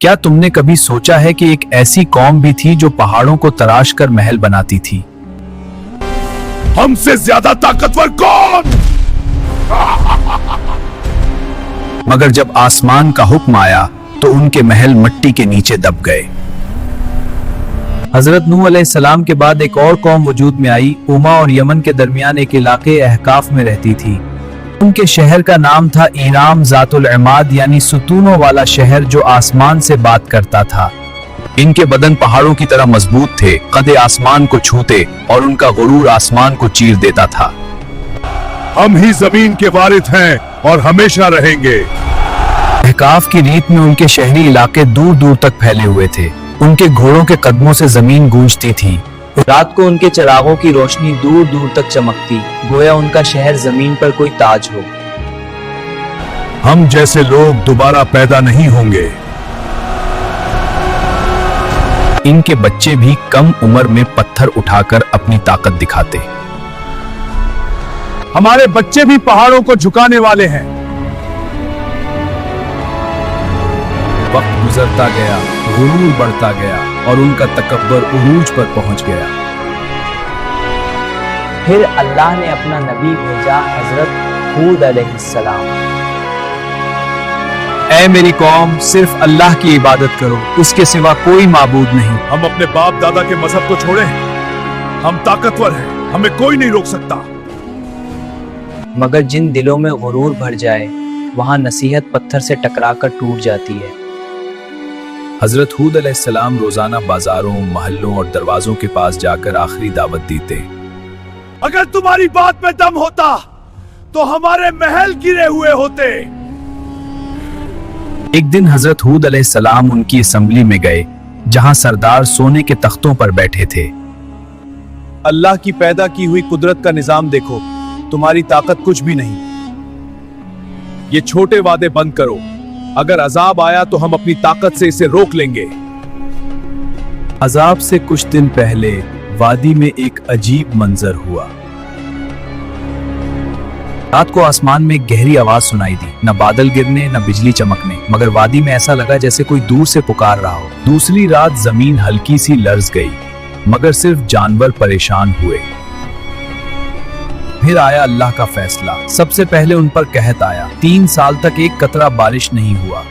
کیا تم نے کبھی سوچا ہے کہ ایک ایسی قوم بھی تھی جو پہاڑوں کو تراش کر محل بناتی تھی؟ ہم سے زیادہ طاقتور کون؟ مگر جب آسمان کا حکم آیا تو ان کے محل مٹی کے نیچے دب گئے۔ حضرت نوح علیہ السلام کے بعد ایک اور قوم وجود میں آئی۔ اوما اور یمن کے درمیان ایک علاقے احقاف میں رہتی تھی۔ ان کے شہر کا نام تھا ایرام ذات العماد، یعنی ستونوں والا شہر جو آسمان سے بات کرتا تھا۔ ان کے بدن پہاڑوں کی طرح مضبوط تھے، قد آسمان کو چھوتے اور ان کا غرور آسمان کو چیر دیتا تھا۔ ہم ہی زمین کے وارث ہیں اور ہمیشہ رہیں گے۔ احقاف کی ریت میں ان کے شہری علاقے دور دور تک پھیلے ہوئے تھے۔ ان کے گھوڑوں کے قدموں سے زمین گونجتی تھی۔ رات کو ان کے چراغوں کی روشنی دور دور تک چمکتی، گویا ان کا شہر زمین پر کوئی تاج ہو۔ ہم جیسے لوگ دوبارہ پیدا نہیں ہوں گے۔ ان کے بچے بھی کم عمر میں پتھر اٹھا کر اپنی طاقت دکھاتے۔ ہمارے بچے بھی پہاڑوں کو جھکانے والے ہیں۔ وقت گزرتا گیا، غرور بڑھتا گیا اور ان کا تکبر عروج پر پہنچ گیا۔ پھر اللہ نے اپنا نبی بھیجا، حضرت ہود علیہ السلام۔ اے میری قوم، صرف اللہ کی عبادت کرو، اس کے سوا کوئی معبود نہیں۔ ہم اپنے باپ دادا کے مذہب کو چھوڑیں، ہم طاقتور ہیں، ہمیں کوئی نہیں روک سکتا۔ مگر جن دلوں میں غرور بھر جائے، وہاں نصیحت پتھر سے ٹکرا کر ٹوٹ جاتی ہے۔ حضرت ہود علیہ السلام روزانہ بازاروں، محلوں اور دروازوں کے پاس جا کر آخری دعوت دیتے۔ اگر تمہاری بات میں دم ہوتا تو ہمارے محل گرے ہوئے ہوتے۔ ایک دن حضرت ہود علیہ السلام ان کی اسمبلی میں گئے، جہاں سردار سونے کے تختوں پر بیٹھے تھے۔ اللہ کی پیدا کی ہوئی قدرت کا نظام دیکھو، تمہاری طاقت کچھ بھی نہیں۔ یہ چھوٹے وعدے بند کرو، اگر عذاب آیا تو ہم اپنی طاقت سے اسے روک لیں گے۔ عذاب سے کچھ دن پہلے وادی میں ایک عجیب منظر ہوا۔ رات کو آسمان میں ایک گہری آواز سنائی دی، نہ بادل گرنے نہ بجلی چمکنے، مگر وادی میں ایسا لگا جیسے کوئی دور سے پکار رہا ہو۔ دوسری رات زمین ہلکی سی لرز گئی، مگر صرف جانور پریشان ہوئے۔ پھر آیا اللہ کا فیصلہ۔ سب سے پہلے ان پر قحط آیا۔ 3 سال تک ایک قطرہ بارش نہیں ہوا۔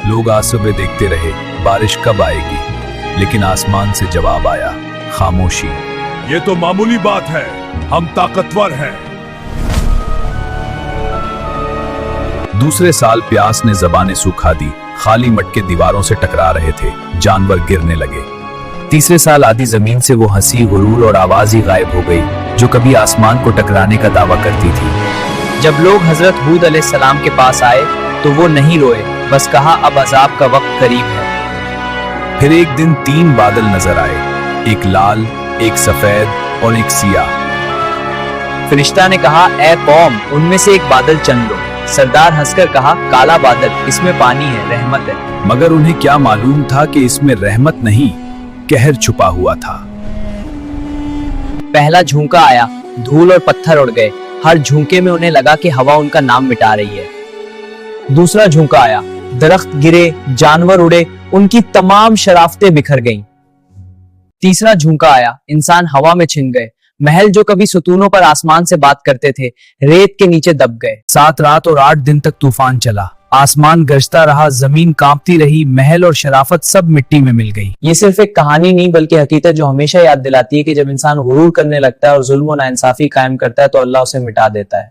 لوگ آسبے دیکھتے رہے بارش کب آئے گی، لیکن آسمان سے جواب آیا، خاموشی۔ یہ تو معمولی بات ہے، ہم طاقتور ہیں۔ دوسرے سال پیاس نے زبانیں سکھا دی، خالی مٹکے دیواروں سے ٹکرا رہے تھے، جانور گرنے لگے۔ تیسرے سال آدھی زمین سے وہ ہنسی، غرور اور آواز ہی غائب ہو گئی جو کبھی آسمان کو ٹکرانے کا دعویٰ کرتی تھی۔ جب لوگ حضرت ہود علیہ السلام کے پاس آئے تو وہ نہیں روئے، بس کہا اب عذاب کا وقت قریب ہے۔ پھر ایک دن 3 بادل نظر آئے، ایک لال، ایک سفید اور ایک سیاہ۔ فرشتہ نے کہا، اے قوم، ان میں سے ایک بادل چن لو۔ سردار ہنس کر کہا، کالا بادل، اس میں پانی ہے، رحمت ہے۔ مگر انہیں کیا معلوم تھا کہ اس میں رحمت نہیں، قہر چھپا ہوا تھا۔ پہلا جھونکا آیا، دھول اور پتھر اڑ گئے، ہر جھونکے میں انہیں لگا کہ ہوا ان کا نام مٹا رہی ہے۔ دوسرا جھونکا آیا، درخت گرے، جانور اڑے، ان کی تمام شرافتیں بکھر گئیں۔ تیسرا جھونکا آیا، انسان ہوا میں چھن گئے، محل جو کبھی ستونوں پر آسمان سے بات کرتے تھے، ریت کے نیچے دب گئے۔ 7 رات اور 8 دن تک طوفان چلا، آسمان گرجتا رہا، زمین کانپتی رہی، محل اور شرافت سب مٹی میں مل گئی۔ یہ صرف ایک کہانی نہیں بلکہ حقیقت جو ہمیشہ یاد دلاتی ہے کہ جب انسان غرور کرنے لگتا ہے اور ظلم و ناانصافی قائم کرتا ہے تو اللہ اسے مٹا دیتا ہے۔